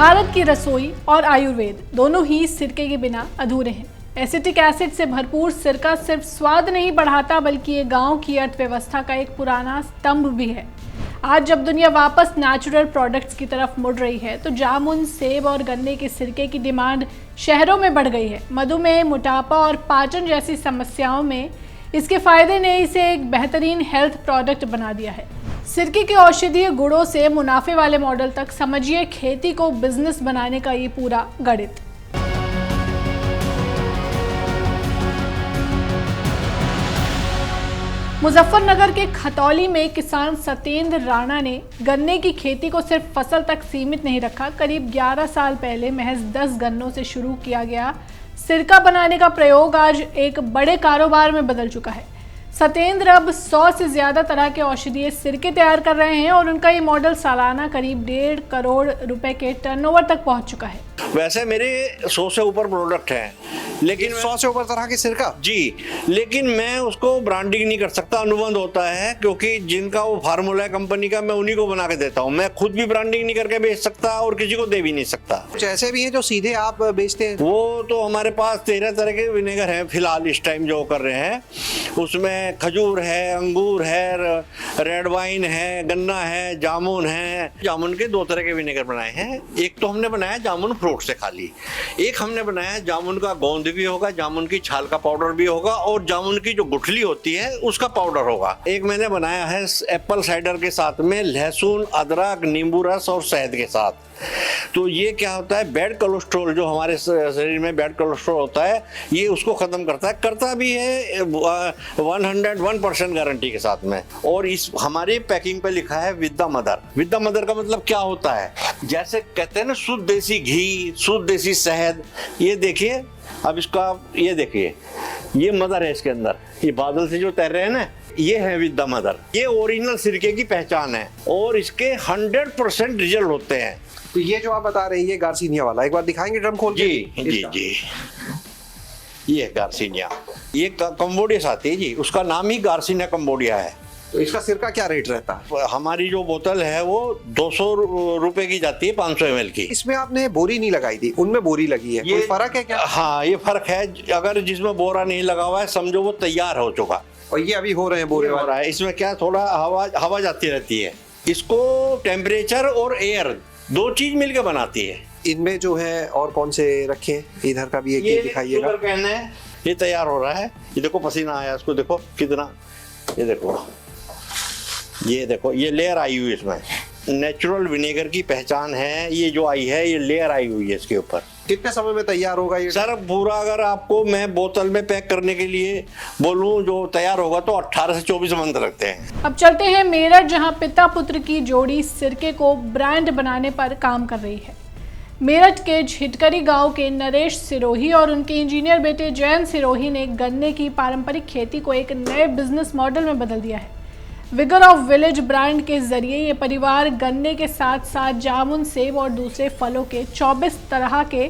भारत की रसोई और आयुर्वेद दोनों ही सिरके के बिना अधूरे हैं। एसिटिक एसिड से भरपूर सिरका सिर्फ स्वाद नहीं बढ़ाता बल्कि ये गांव की अर्थव्यवस्था का एक पुराना स्तंभ भी है। आज जब दुनिया वापस नेचुरल प्रोडक्ट्स की तरफ मुड़ रही है तो जामुन, सेब और गन्ने के सिरके की डिमांड शहरों में बढ़ गई है। मधुमेह, मोटापा और पाचन जैसी समस्याओं में इसके फायदे ने इसे एक बेहतरीन हेल्थ प्रोडक्ट बना दिया है। सिरके के औषधीय गुणों से मुनाफे वाले मॉडल तक, समझिए खेती को बिजनेस बनाने का ये पूरा गणित। मुजफ्फरनगर के खतौली में किसान सत्येंद्र राणा ने गन्ने की खेती को सिर्फ फसल तक सीमित नहीं रखा। करीब 11 साल पहले महज 10 गन्नों से शुरू किया गया सिरका बनाने का प्रयोग आज एक बड़े कारोबार में बदल चुका है। सत्येंद्र अब 100 से ज्यादा तरह के औषधीय सिरके तैयार कर रहे हैं और उनका ये मॉडल सालाना करीब 1.5 करोड़ रुपए के टर्नओवर तक पहुंच चुका है। वैसे मेरे 100 से ऊपर प्रोडक्ट हैं, लेकिन 100 से ऊपर तरह की सिरका जी, लेकिन मैं उसको ब्रांडिंग नहीं कर सकता। अनुबंध होता है क्योंकि जिनका वो फार्मूला है कंपनी का, मैं उन्हीं को बना के देता हूँ। मैं खुद भी ब्रांडिंग नहीं करके बेच सकता और किसी को दे भी नहीं सकता। कुछ ऐसे भी हैं जो सीधे आप बेचते हैं? वो तो हमारे पास 13 तरह के विनेगर हैं फिलहाल इस टाइम जो कर रहे हैं। उसमें खजूर है, अंगूर है, रेड वाइन है, गन्ना है, जामुन है। जामुन के 2 तरह के विनेगर बनाए हैं। एक तो हमने बनाया जामुन फ्रूट से खाली, एक हमने बनाया जामुन का गोंद भी होगा, जामुन की छाल का पाउडर भी होगा और जामुन की जो गुठली होती है उसका पाउडर होगा। एक मैंने बनाया है एप्पल साइडर के साथ में लहसुन, अदरक, नींबू रस और शहद के साथ। तो ये क्या होता है, बैड कोलेस्ट्रॉल जो हमारे शरीर में बैड कोलेस्ट्रॉल होता है, ये उसको खत्म करता भी है 101% गारंटी के साथ में। और इस हमारी पैकिंग पे लिखा है with the mother. With the mother का मतलब क्या होता है, जैसे कहते हैं ना शुद्ध देसी घी, शुद्ध देसी शहद। ये देखिए, अब इसका ये देखिए, ये मदर है इसके अंदर, ये बादल से जो तैर रहे हैं ना, ये है विद द मदर। ये ओरिजिनल सिरके की पहचान है और इसके 100% रिजल्ट होते हैं। तो ये जो आप बता रहे हैं ये गार्सिनिया वाला, एक बार दिखाएंगे ड्रम खोल के? जी, ये गार्सिनिया, ये कंबोडिया से आती है जी, उसका नाम ही गार्सिनिया कंबोडिया है। तो इसका सिरका क्या रेट रहता है? हमारी जो बोतल है वो 200 रुपए की जाती है, 500 ml की। इसमें आपने बोरी नहीं लगाई थी, उनमें बोरी लगी है, कोई फर्क है क्या? हाँ, ये फर्क है। अगर जिसमें बोरा नहीं लगा हुआ है समझो वो तैयार हो चुका, और ये अभी हो रहे हैं बोरे हो रहा है। इसमें क्या थोड़ा हवा जाती रहती है। इसको टेम्परेचर और एयर 2 चीज मिलकर बनाती है। इनमें जो है और कौन से रखे, इधर का भी एक दिखाइएगा। कहना है ये तैयार हो रहा है। ये देखो पसीना आया इसको, देखो कितना, ये देखो ये लेयर आई हुई है। इसमें नेचुरल विनेगर की पहचान है। ये जो आई है ये लेयर आई हुई है इसके ऊपर। कितने समय में तैयार होगा ये? सर पूरा अगर आपको मैं बोतल में पैक करने के लिए बोलूं जो तैयार होगा तो 18 से 24 मंथ लगते हैं। अब चलते हैं मेरठ, जहां पिता पुत्र की जोड़ी सिरके को ब्रांड बनाने पर काम कर रही है। मेरठ के झिटकरी गांव के नरेश सिरोही और उनके इंजीनियर बेटे जयंत सिरोही ने गन्ने की पारंपरिक खेती को एक नए बिजनेस मॉडल में बदल दिया है। विगर ऑफ विलेज ब्रांड के जरिए ये परिवार गन्ने के साथ साथ जामुन, सेब और दूसरे फलों के 24 तरह के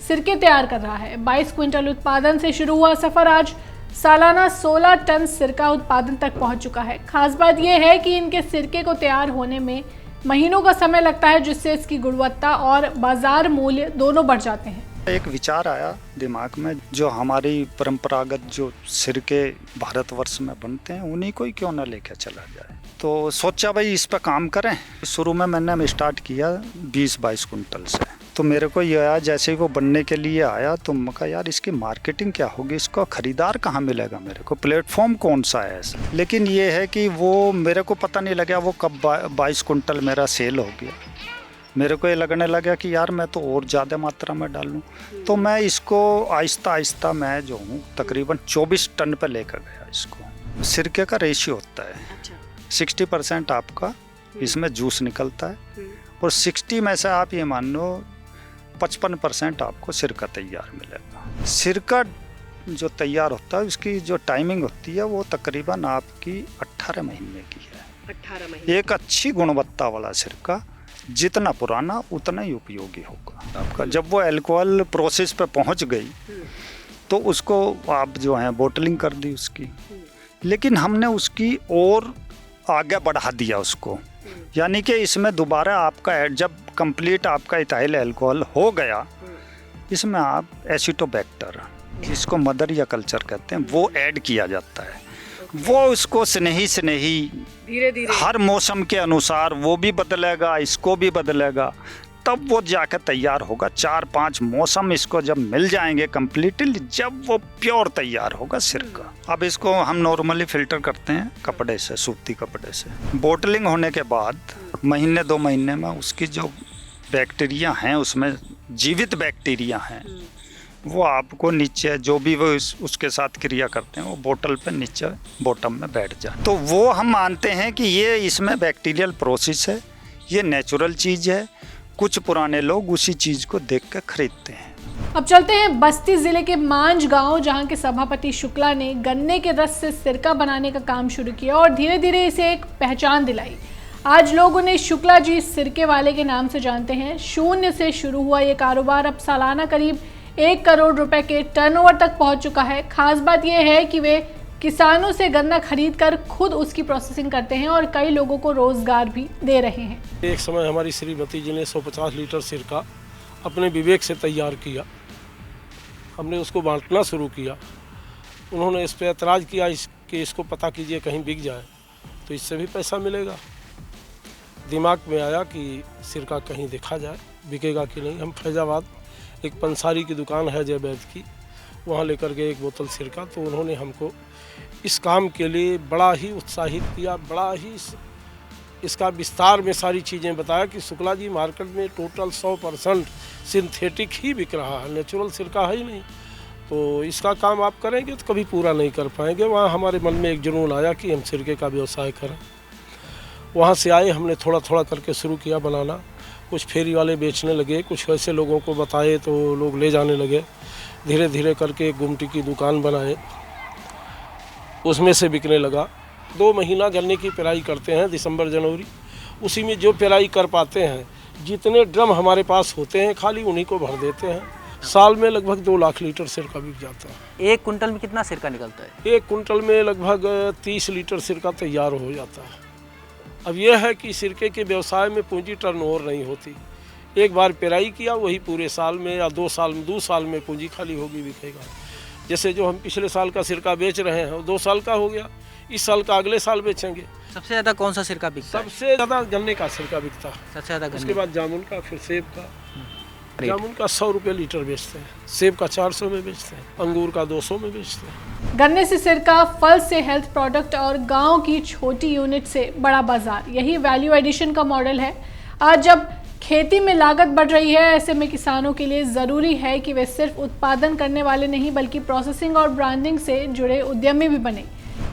सिरके तैयार कर रहा है। 22 क्विंटल उत्पादन से शुरू हुआ सफर आज सालाना 16 टन सिरका उत्पादन तक पहुंच चुका है। खास बात यह है कि इनके सिरके को तैयार होने में महीनों का समय लगता है, जिससे इसकी गुणवत्ता और बाजार मूल्य दोनों बढ़ जाते हैं। एक विचार आया दिमाग में, जो हमारी परंपरागत जो सिरके भारतवर्ष में बनते हैं उन्हीं को ही क्यों ना लेकर चला जाए। तो सोचा भाई इस पर काम करें। शुरू में मैंने स्टार्ट किया 20-22 कुंटल से। तो मेरे को ये आया, जैसे ही वो बनने के लिए आया तो मैं कहा यार इसकी मार्केटिंग क्या होगी, इसको खरीदार कहाँ मिलेगा, मेरे को प्लेटफॉर्म कौन सा है ऐसा। लेकिन ये है कि वो मेरे को पता नहीं लगा वो कब 22 कुंटल मेरा सेल हो गया। मेरे को ये लगने लगा कि यार मैं तो और ज़्यादा मात्रा में डालूं। तो मैं इसको आहिस्ता आहिस्ता मैं जो हूँ तकरीबन 24 टन पे लेकर गया इसको। सिरके का रेशियो होता है 60% आपका इसमें जूस निकलता है और 60 में से आप ये मान लो 55% आपको सिरका तैयार मिलेगा। सिरका जो तैयार होता है उसकी जो टाइमिंग होती है वो तकरीबन आपकी 18 महीने की है। 18 महीने। एक अच्छी गुणवत्ता वाला सिरका जितना पुराना उतना ही उपयोगी होगा आपका। जब वो अल्कोहल प्रोसेस पे पहुंच गई तो उसको आप जो है बोटलिंग कर दी उसकी, लेकिन हमने उसकी और आगे बढ़ा दिया उसको। यानी कि इसमें दोबारा आपका जब कंप्लीट आपका इथाइल अल्कोहल हो गया, इसमें आप एसिटोबैक्टर, जिसको मदर या कल्चर कहते हैं, वो ऐड किया जाता है। वो उसको स्नेही धीरे धीरे हर मौसम के अनुसार वो भी बदलेगा, इसको भी बदलेगा, तब वो जाकर तैयार होगा। 4-5 मौसम इसको जब मिल जाएंगे कंप्लीटली, जब वो प्योर तैयार होगा सिरका। अब इसको हम नॉर्मली फिल्टर करते हैं कपड़े से, सूती कपड़े से। बोटलिंग होने के बाद महीने 2 महीने में उसकी जो बैक्टीरिया हैं, उसमें जीवित बैक्टीरिया हैं, वो आपको नीचे जो भी वो उसके साथ क्रिया करते हैं, वो बोतल पे नीचे बॉटम में बैठ जाए। तो वो हम मानते हैं कि ये इसमें बैक्टीरियल प्रोसेस है, ये नेचुरल चीज़ है। कुछ पुराने लोग उसी चीज़ को देख कर खरीदते हैं। अब चलते हैं बस्ती जिले के मांझ गांव, जहां के सभापति शुक्ला ने गन्ने के रस से सिरका बनाने का काम शुरू किया और धीरे धीरे इसे एक पहचान दिलाई। आज लोग उन्हें शुक्ला जी सिरके वाले के नाम से जानते हैं। शून्य से शुरू हुआ ये कारोबार अब सालाना करीब 1 करोड़ रुपए के टर्नओवर तक पहुंच चुका है। खास बात यह है कि वे किसानों से गन्ना खरीद कर खुद उसकी प्रोसेसिंग करते हैं और कई लोगों को रोजगार भी दे रहे हैं। एक समय हमारी श्रीमती जी ने 150 लीटर सिरका अपने विवेक से तैयार किया। हमने उसको बांटना शुरू किया। उन्होंने इस पर ऐतराज़ किया कि इसको पता कीजिए कहीं बिक जाए तो इससे भी पैसा मिलेगा। दिमाग में आया कि सिरका कहीं देखा जाए, बिकेगा कि नहीं। हम फैजाबाद एक पंसारी की दुकान है जय वैद्य की, वहाँ लेकर गए 1 बोतल सिरका। तो उन्होंने हमको इस काम के लिए बड़ा ही उत्साहित किया, बड़ा ही इसका विस्तार में सारी चीज़ें बताया कि शुक्ला जी मार्केट में टोटल 100% सिंथेटिक ही बिक रहा है, नेचुरल सिरका है ही नहीं। तो इसका काम आप करेंगे तो कभी पूरा नहीं कर पाएंगे। वहाँ हमारे मन में एक जुनून आया कि हम सिरके का व्यवसाय करें। वहाँ से आए, हमने थोड़ा थोड़ा करके शुरू किया बनाना। कुछ फेरी वाले बेचने लगे, कुछ ऐसे लोगों को बताए तो लोग ले जाने लगे। धीरे धीरे करके एक गुमटी की दुकान बनाए, उसमें से बिकने लगा। 2 महीना गन्ने की पेराई करते हैं, दिसंबर जनवरी। उसी में जो पेराई कर पाते हैं, जितने ड्रम हमारे पास होते हैं खाली उन्हीं को भर देते हैं। साल में लगभग 2 लाख लीटर सिरका बिक जाता है। 1 कुंटल में कितना सिरका निकलता है? 1 कुंटल में लगभग 30 लीटर सिरका तैयार हो जाता है। अब यह है कि सिरके के व्यवसाय में पूंजी टर्नओवर नहीं होती। एक बार पेराई किया, वही पूरे साल में या 2 साल में पूंजी खाली होगी, बिकेगा। जैसे जो हम पिछले साल का सिरका बेच रहे हैं, 2 साल का हो गया, इस साल का अगले साल बेचेंगे। सबसे ज़्यादा कौन सा सिरका बिकता है? सबसे ज़्यादा गन्ने का सिरका बिकता है, सबसे ज़्यादा उसके बाद जामुन का, फिर सेब का। जामुन का 100 रुपये लीटर बेचते हैं, सेब का 400 में बेचते हैं, अंगूर का 200 में बेचते हैं। गन्ने से सिरका, फल से हेल्थ प्रोडक्ट और गांव की छोटी यूनिट से बड़ा बाजार, यही वैल्यू एडिशन का मॉडल है। आज जब खेती में लागत बढ़ रही है, ऐसे में किसानों के लिए ज़रूरी है कि वे सिर्फ उत्पादन करने वाले नहीं बल्कि प्रोसेसिंग और ब्रांडिंग से जुड़े उद्यमी भी बने,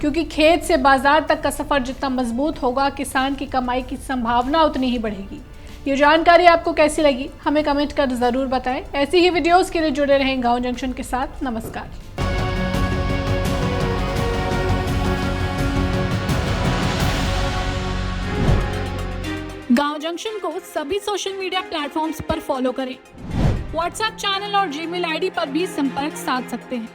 क्योंकि खेत से बाजार तक का सफ़र जितना मजबूत होगा, किसान की कमाई की संभावना उतनी ही बढ़ेगी। ये जानकारी आपको कैसी लगी, हमें कमेंट कर ज़रूर बताएं। ऐसी ही वीडियोस के लिए जुड़े रहें गांव जंक्शन के साथ। नमस्कार। गांव जंक्शन को सभी सोशल मीडिया प्लेटफॉर्म्स पर फॉलो करें। व्हाट्सएप चैनल और जीमेल आईडी पर भी संपर्क साध सकते हैं।